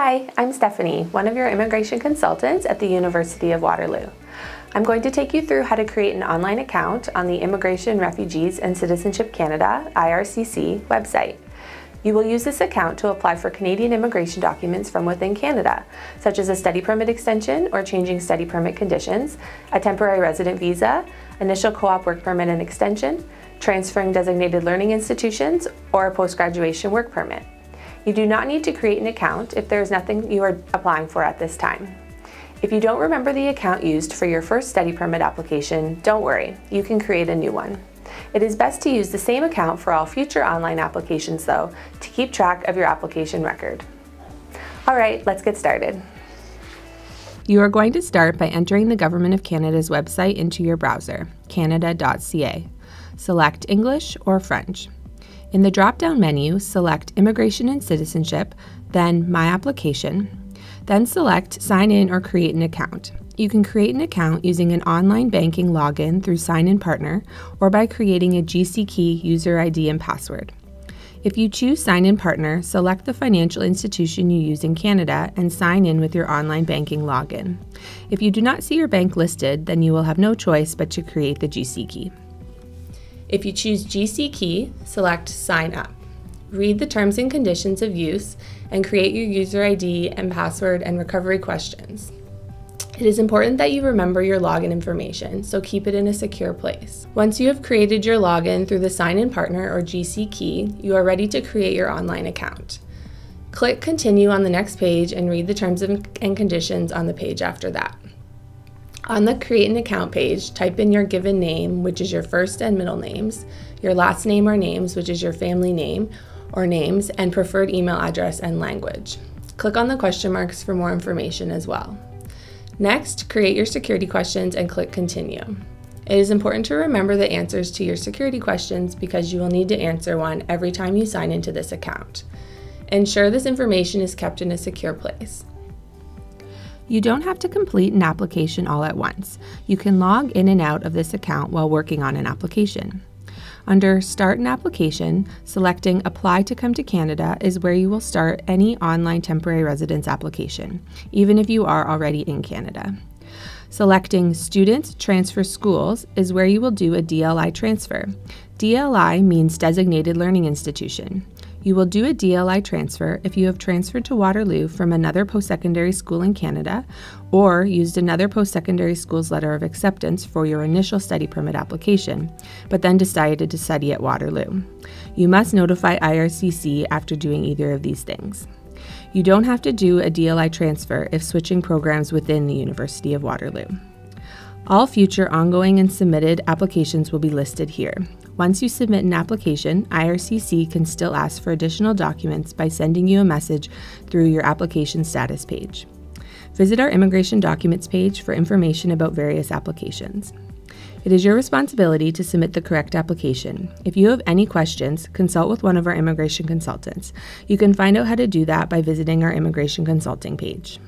Hi, I'm Stephanie, one of your immigration consultants at the University of Waterloo. I'm going to take you through how to create an online account on the Immigration, Refugees and Citizenship Canada (IRCC) website. You will use this account to apply for Canadian immigration documents from within Canada, such as a study permit extension or changing study permit conditions, a temporary resident visa, initial co-op work permit and extension, transferring designated learning institutions, or a post-graduation work permit. You do not need to create an account if there is nothing you are applying for at this time. If you don't remember the account used for your first study permit application, don't worry, you can create a new one. It is best to use the same account for all future online applications though, to keep track of your application record. Alright, let's get started. You are going to start by entering the Government of Canada's website into your browser, canada.ca. Select English or French. In the drop-down menu, select Immigration and Citizenship, then My Application, then select Sign In or Create an Account. You can create an account using an online banking login through Sign In Partner or by creating a GCKey user ID and password. If you choose Sign In Partner, select the financial institution you use in Canada and sign in with your online banking login. If you do not see your bank listed, then you will have no choice but to create the GCKey. If you choose GCKey, select Sign Up. Read the terms and conditions of use and create your user ID and password and recovery questions. It is important that you remember your login information, so keep it in a secure place. Once you have created your login through the Sign In Partner or GCKey, you are ready to create your online account. Click Continue on the next page and read the terms and conditions on the page after that. On the Create an Account page, type in your given name, which is your first and middle names, your last name or names, which is your family name or names, and preferred email address and language. Click on the question marks for more information as well. Next, create your security questions and click Continue. It is important to remember the answers to your security questions because you will need to answer one every time you sign into this account. Ensure this information is kept in a secure place. You don't have to complete an application all at once. You can log in and out of this account while working on an application. Under Start an Application, selecting Apply to Come to Canada is where you will start any online temporary residence application, even if you are already in Canada. Selecting Student Transfer Schools is where you will do a DLI transfer. DLI means Designated Learning Institution. You will do a DLI transfer if you have transferred to Waterloo from another post-secondary school in Canada or used another post-secondary school's letter of acceptance for your initial study permit application, but then decided to study at Waterloo. You must notify IRCC after doing either of these things. You don't have to do a DLI transfer if switching programs within the University of Waterloo. All future ongoing and submitted applications will be listed here. Once you submit an application, IRCC can still ask for additional documents by sending you a message through your application status page. Visit our immigration documents page for information about various applications. It is your responsibility to submit the correct application. If you have any questions, consult with one of our immigration consultants. You can find out how to do that by visiting our immigration consulting page.